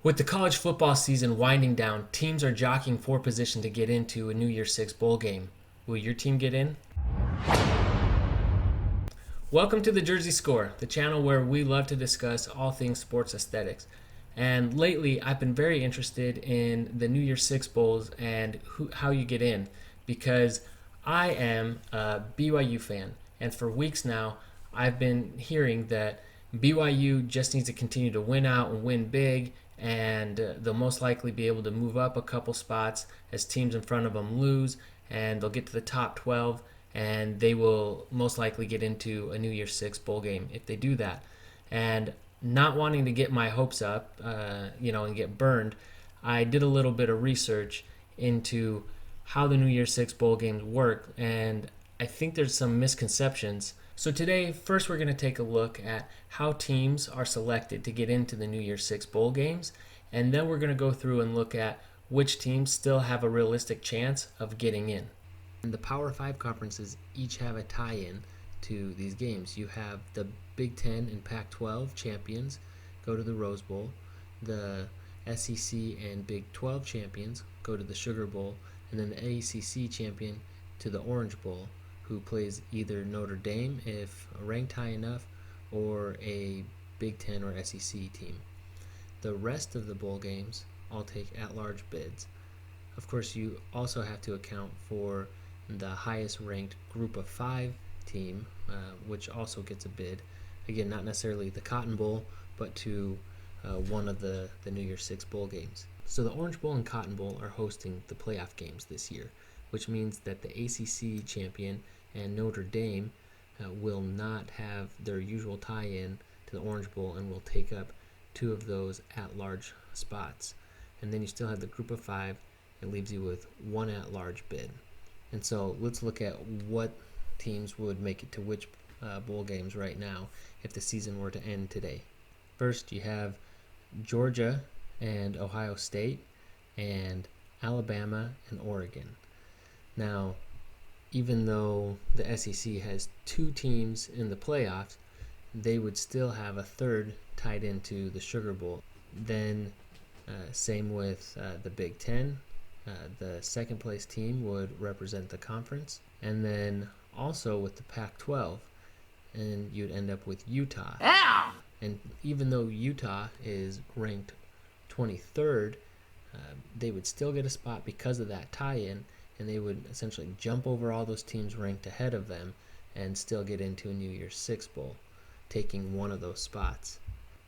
With the college football season winding down, teams are jockeying for position to get into a New Year's Six bowl game. Will your team get in? Welcome to the Jersey Score, the channel where we love to discuss all things sports aesthetics. And lately, I've been very interested in the New Year's Six bowls and how you get in, because I am a BYU fan, and for weeks now, I've been hearing that BYU just needs to continue to win out and win big, and they'll most likely be able to move up a couple spots as teams in front of them lose, and they'll get to the top 12, and they will most likely get into a New Year's Six bowl game if they do that. And not wanting to get my hopes up, and get burned, I did a little bit of research into how the New Year's Six bowl games work, and I think there's some misconceptions. So today, first we're going to take a look at how teams are selected to get into the New Year's Six bowl games, and then we're going to go through and look at which teams still have a realistic chance of getting in. And the Power 5 conferences each have a tie-in to these games. You have the Big Ten and Pac-12 champions go to the Rose Bowl. The SEC and Big 12 champions go to the Sugar Bowl, and then the ACC champion to the Orange Bowl, who plays either Notre Dame if ranked high enough, or a Big Ten or SEC team. The rest of the bowl games all take at-large bids. Of course, you also have to account for the highest ranked Group of 5 team, which also gets a bid. Again, not necessarily the Cotton Bowl, but to one of the New Year's Six bowl games. So the Orange Bowl and Cotton Bowl are hosting the playoff games this year, which means that the ACC champion and Notre Dame will not have their usual tie-in to the Orange Bowl and will take up two of those at-large spots. And then you still have the Group of 5. It leaves you with one at-large bid. And so let's look at what teams would make it to which bowl games right now if the season were to end today. First, you have Georgia and Ohio State, and Alabama and Oregon. Now, even though the SEC has two teams in the playoffs, they would still have a third tied into the Sugar Bowl. Then, same with the Big Ten. The second place team would represent the conference. And then also with the Pac-12, and you'd end up with Utah. Ow! And even though Utah is ranked 23rd, they would still get a spot because of that tie-in, and they would essentially jump over all those teams ranked ahead of them and still get into a New Year's Six bowl, taking one of those spots.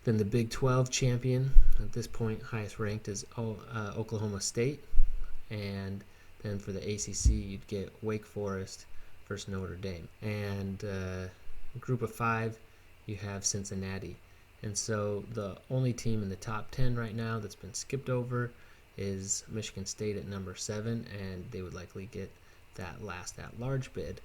Then the Big 12 champion, at this point highest ranked, is Oklahoma State. And then for the ACC, you'd get Wake Forest versus Notre Dame. And Group of 5, you have Cincinnati. And so the only team in the top 10 right now that's been skipped over is Michigan State at number 7, and they would likely get that last at-large bid.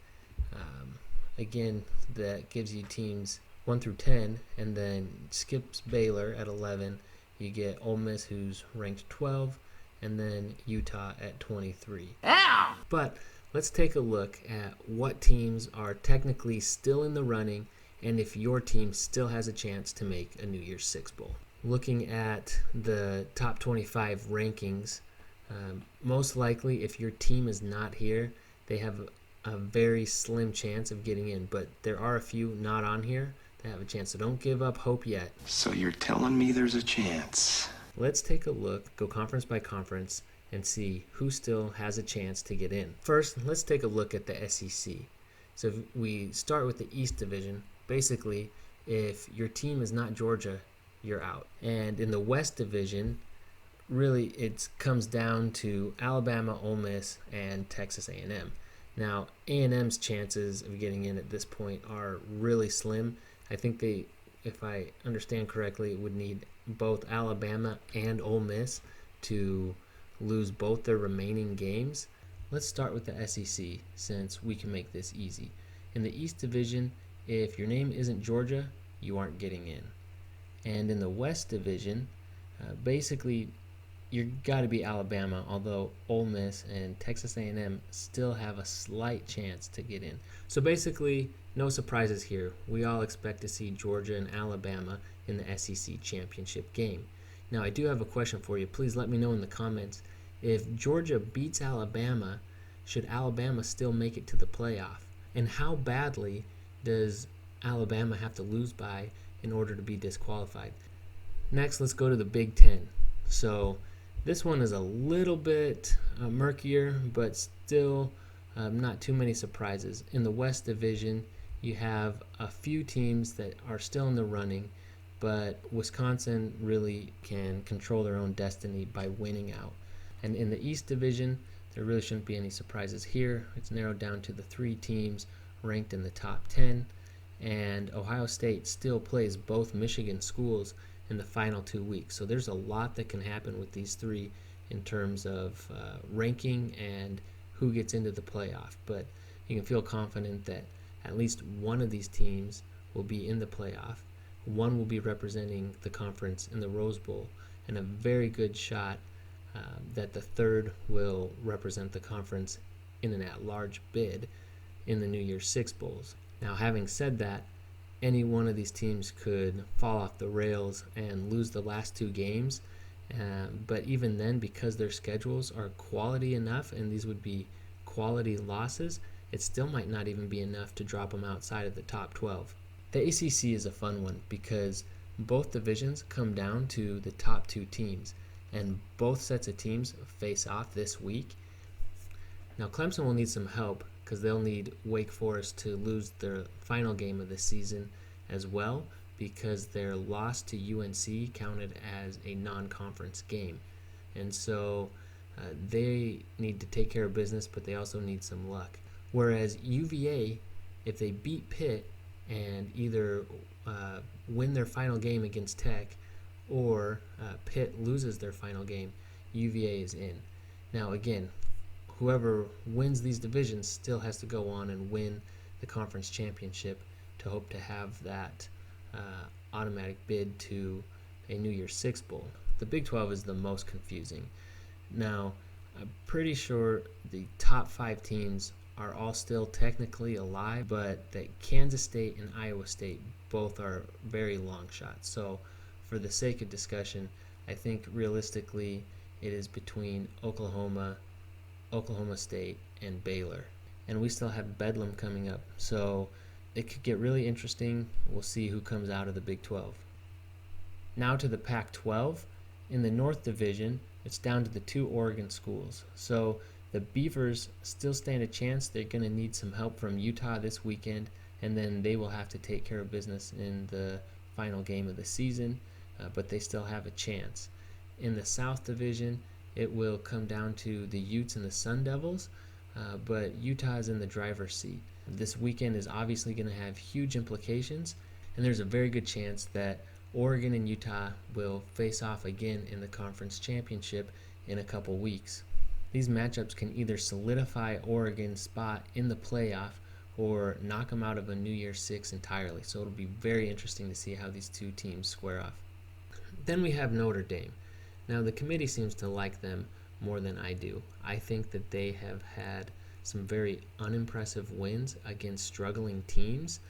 Again, that gives you teams 1 through 10, and then skips Baylor at 11. You get Ole Miss, who's ranked 12, and then Utah at 23. Ow! But let's take a look at what teams are technically still in the running, and if your team still has a chance to make a New Year's Six bowl. Looking at the top 25 rankings, most likely if your team is not here, they have a very slim chance of getting in, but there are a few not on here that have a chance, so don't give up hope yet. So you're telling me there's a chance? Let's take a look, go conference by conference, and see who still has a chance to get in. First, let's take a look at the SEC. So if we start with the East Division. Basically, if your team is not Georgia, you're out. And in the West Division, really it comes down to Alabama, Ole Miss, and Texas A&M. Now, A&M's chances of getting in at this point are really slim. I think they, if I understand correctly, would need both Alabama and Ole Miss to lose both their remaining games. Let's start with the SEC, since we can make this easy. In the East Division, if your name isn't Georgia, you aren't getting in. And in the West Division, basically, you've got to be Alabama, although Ole Miss and Texas A&M still have a slight chance to get in. So basically, no surprises here. We all expect to see Georgia and Alabama in the SEC championship game. Now, I do have a question for you. Please let me know in the comments. If Georgia beats Alabama, should Alabama still make it to the playoff? And how badly does Alabama have to lose by in order to be disqualified? Next, let's go to the Big Ten. So this one is a little bit murkier, but still not too many surprises. In the West Division, you have a few teams that are still in the running, but Wisconsin really can control their own destiny by winning out. And in the East Division, there really shouldn't be any surprises here. It's narrowed down to the 3 teams ranked in the top 10, and Ohio State still plays both Michigan schools in the final 2 weeks. So there's a lot that can happen with these 3 in terms of ranking and who gets into the playoff. But you can feel confident that at least one of these teams will be in the playoff. One will be representing the conference in the Rose Bowl, and a very good shot that the third will represent the conference in an at-large bid in the New Year's Six Bowls. Now, having said that, any one of these teams could fall off the rails and lose the last 2 games, but even then, because their schedules are quality enough, and these would be quality losses, it still might not even be enough to drop them outside of the top 12. The ACC is a fun one because both divisions come down to the top 2 teams, and both sets of teams face off this week. Now, Clemson will need some help because they'll need Wake Forest to lose their final game of the season as well, because their loss to UNC counted as a non-conference game. And so they need to take care of business, but they also need some luck. Whereas UVA, if they beat Pitt and either win their final game against Tech or Pitt loses their final game, UVA is in. Now, again, whoever wins these divisions still has to go on and win the conference championship to hope to have that automatic bid to a New Year's Six Bowl. The Big 12 is the most confusing. Now, I'm pretty sure the top 5 teams are all still technically alive, but that Kansas State and Iowa State both are very long shots. So for the sake of discussion, I think realistically it is between Oklahoma State, and Baylor. And we still have Bedlam coming up, so it could get really interesting. We'll see who comes out of the Big 12. Now to the Pac-12. In the North Division, it's down to the 2 Oregon schools. So the Beavers still stand a chance. They're going to need some help from Utah this weekend, and then they will have to take care of business in the final game of the season, but they still have a chance. In the South Division, it will come down to the Utes and the Sun Devils, but Utah is in the driver's seat. This weekend is obviously going to have huge implications, and there's a very good chance that Oregon and Utah will face off again in the conference championship in a couple weeks. These matchups can either solidify Oregon's spot in the playoff or knock them out of a New Year's Six entirely. So it'll be very interesting to see how these 2 teams square off. Then we have Notre Dame. Now, the committee seems to like them more than I do. I think that they have had some very unimpressive wins against struggling teams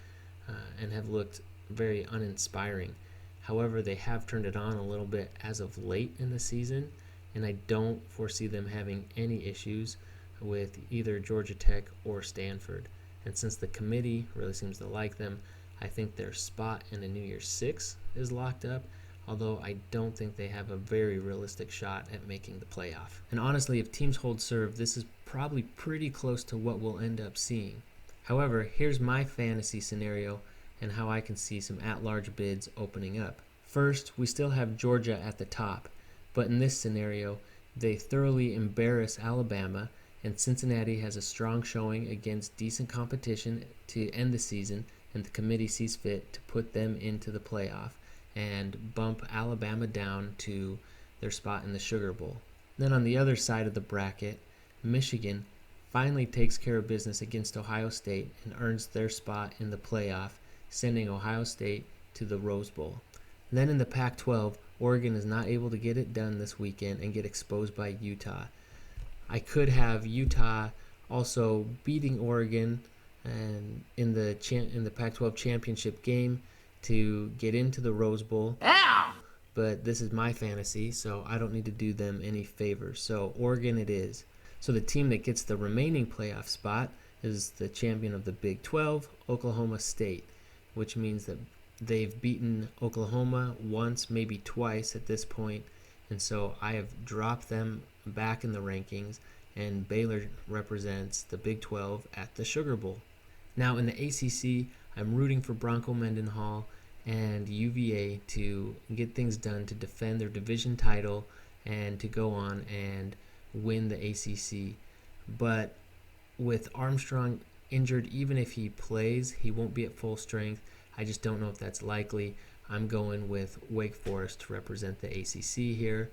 and have looked very uninspiring. However, they have turned it on a little bit as of late in the season, and I don't foresee them having any issues with either Georgia Tech or Stanford. And since the committee really seems to like them, I think their spot in the New Year's Six is locked up, although I don't think they have a very realistic shot at making the playoff. And honestly, if teams hold serve, this is probably pretty close to what we'll end up seeing. However, here's my fantasy scenario and how I can see some at-large bids opening up. First, we still have Georgia at the top, but in this scenario, they thoroughly embarrass Alabama, and Cincinnati has a strong showing against decent competition to end the season, and the committee sees fit to put them into the playoff and bump Alabama down to their spot in the Sugar Bowl. Then on the other side of the bracket, Michigan finally takes care of business against Ohio State and earns their spot in the playoff, sending Ohio State to the Rose Bowl. Then in the Pac-12, Oregon is not able to get it done this weekend and get exposed by Utah. I could have Utah also beating Oregon and in the Pac-12 championship game to get into the Rose Bowl. Ow! but this is my fantasy, so I don't need to do them any favors. So Oregon it is. So the team that gets the remaining playoff spot is the champion of the Big 12, Oklahoma State, which means that they've beaten Oklahoma once, maybe twice at this point, and so I have dropped them back in the rankings, and Baylor represents the Big 12 at the Sugar Bowl. Now in the ACC, I'm rooting for Bronco Mendenhall and UVA to get things done to defend their division title and to go on and win the ACC. But with Armstrong injured, even if he plays, he won't be at full strength. I just don't know if that's likely. I'm going with Wake Forest to represent the ACC here.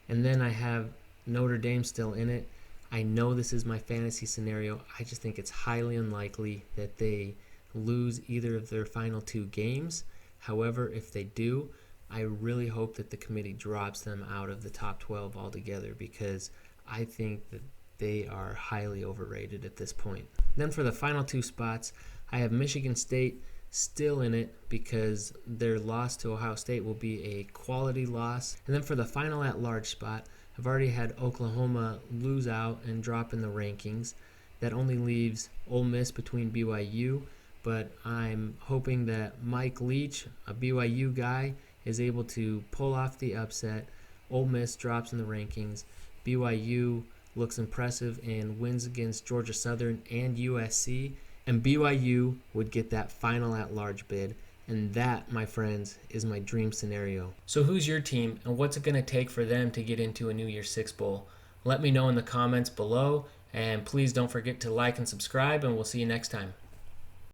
And then I have Notre Dame still in it. I know this is my fantasy scenario. I just think it's highly unlikely that they lose either of their final 2 games. However, if they do, I really hope that the committee drops them out of the top 12 altogether, because I think that they are highly overrated at this point. Then for the final 2 spots, I have Michigan State still in it because their loss to Ohio State will be a quality loss. And then for the final at-large spot, I've already had Oklahoma lose out and drop in the rankings. That only leaves Ole Miss between BYU, but I'm hoping that Mike Leach, a BYU guy, is able to pull off the upset. Ole Miss drops in the rankings. BYU looks impressive and wins against Georgia Southern and USC, and BYU would get that final at-large bid. And that, my friends, is my dream scenario. So who's your team, and what's it going to take for them to get into a New Year's Six Bowl? Let me know in the comments below, and please don't forget to like and subscribe, and we'll see you next time.